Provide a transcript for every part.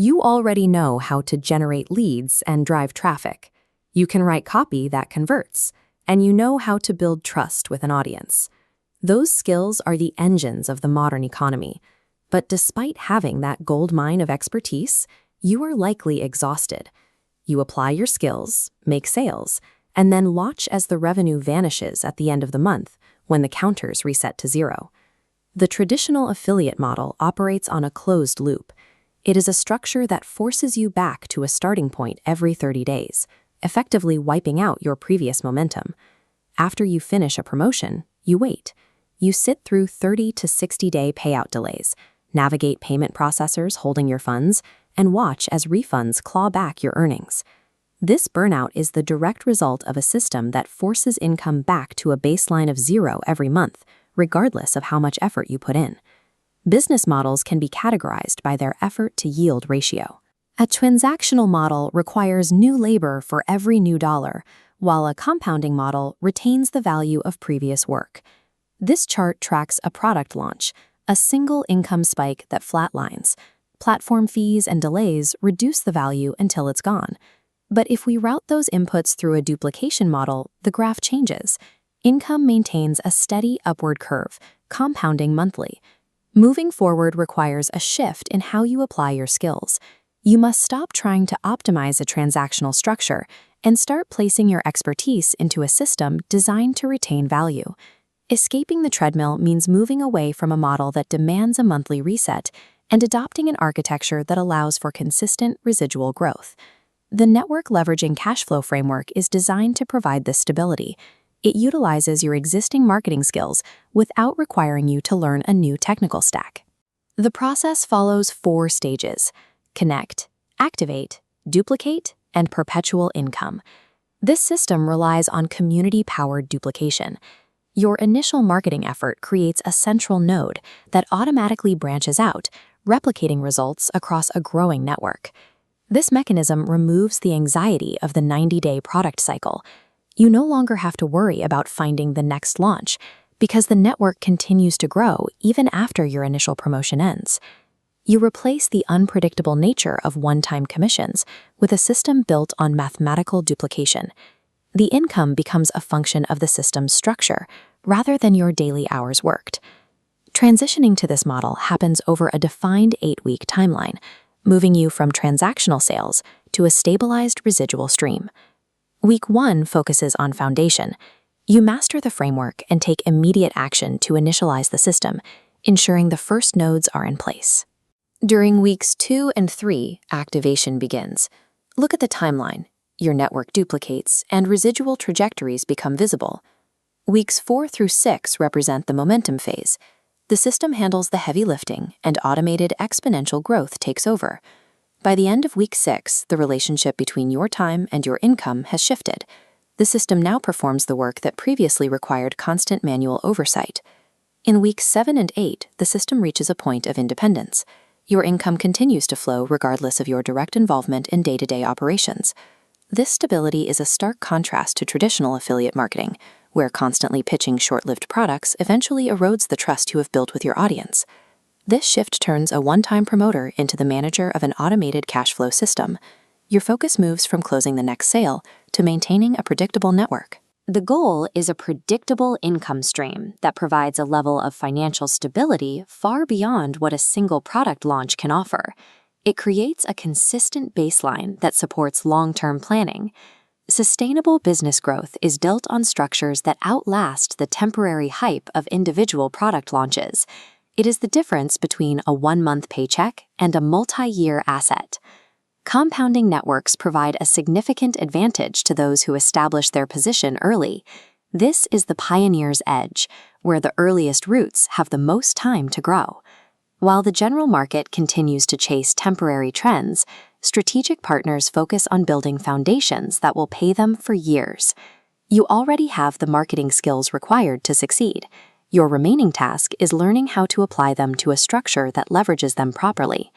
You already know how to generate leads and drive traffic. You can write copy that converts, and you know how to build trust with an audience. Those skills are the engines of the modern economy. But despite having that gold mine of expertise, you are likely exhausted. You apply your skills, make sales, and then watch as the revenue vanishes at the end of the month when the counters reset to zero. The traditional affiliate model operates on a closed loop. It is a structure that forces you back to a starting point every 30 days, effectively wiping out your previous momentum. After you finish a promotion, you wait. You sit through 30 to 60-day payout delays, navigate payment processors holding your funds, and watch as refunds claw back your earnings. This burnout is the direct result of a system that forces income back to a baseline of zero every month, regardless of how much effort you put in. Business models can be categorized by their effort-to-yield ratio. A transactional model requires new labor for every new dollar, while a compounding model retains the value of previous work. This chart tracks a product launch, a single income spike that flatlines. Platform fees and delays reduce the value until it's gone. But if we route those inputs through a duplication model, the graph changes. Income maintains a steady upward curve, compounding monthly. Moving forward requires a shift in how you apply your skills. You must stop trying to optimize a transactional structure and start placing your expertise into a system designed to retain value. Escaping the treadmill means moving away from a model that demands a monthly reset and adopting an architecture that allows for consistent residual growth. The network leveraging cash flow framework is designed to provide this stability. It utilizes your existing marketing skills without requiring you to learn a new technical stack. The process follows 4 stages: connect, activate, duplicate, and perpetual income. This system relies on community-powered duplication. Your initial marketing effort creates a central node that automatically branches out, replicating results across a growing network. This mechanism removes the anxiety of the 90-day product cycle. You no longer have to worry about finding the next launch because the network continues to grow even after your initial promotion ends. You replace the unpredictable nature of one-time commissions with a system built on mathematical duplication. The income becomes a function of the system's structure rather than your daily hours worked. Transitioning to this model happens over a defined 8-week timeline, moving you from transactional sales to a stabilized residual stream. Week 1 focuses on foundation. You master the framework and take immediate action to initialize the system, ensuring the first nodes are in place. During weeks 2 and 3, activation begins. Look at the timeline. Your network duplicates, and residual trajectories become visible. Weeks 4 through 6 represent the momentum phase. The system handles the heavy lifting, and automated exponential growth takes over. By the end of week 6, the relationship between your time and your income has shifted. The system now performs the work that previously required constant manual oversight. In weeks 7 and 8, the system reaches a point of independence. Your income continues to flow regardless of your direct involvement in day-to-day operations. This stability is a stark contrast to traditional affiliate marketing, where constantly pitching short-lived products eventually erodes the trust you have built with your audience. This shift turns a one-time promoter into the manager of an automated cash flow system. Your focus moves from closing the next sale to maintaining a predictable network. The goal is a predictable income stream that provides a level of financial stability far beyond what a single product launch can offer. It creates a consistent baseline that supports long-term planning. Sustainable business growth is built on structures that outlast the temporary hype of individual product launches. It is the difference between a one-month paycheck and a multi-year asset. Compounding networks provide a significant advantage to those who establish their position early. This is the pioneer's edge, where the earliest roots have the most time to grow. While the general market continues to chase temporary trends, strategic partners focus on building foundations that will pay them for years. You already have the marketing skills required to succeed. Your remaining task is learning how to apply them to a structure that leverages them properly.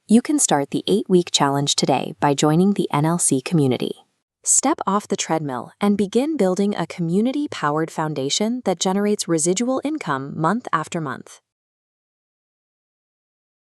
You can start the 8-week challenge today by joining the NLC community. Step off the treadmill and begin building a community-powered foundation that generates residual income month after month.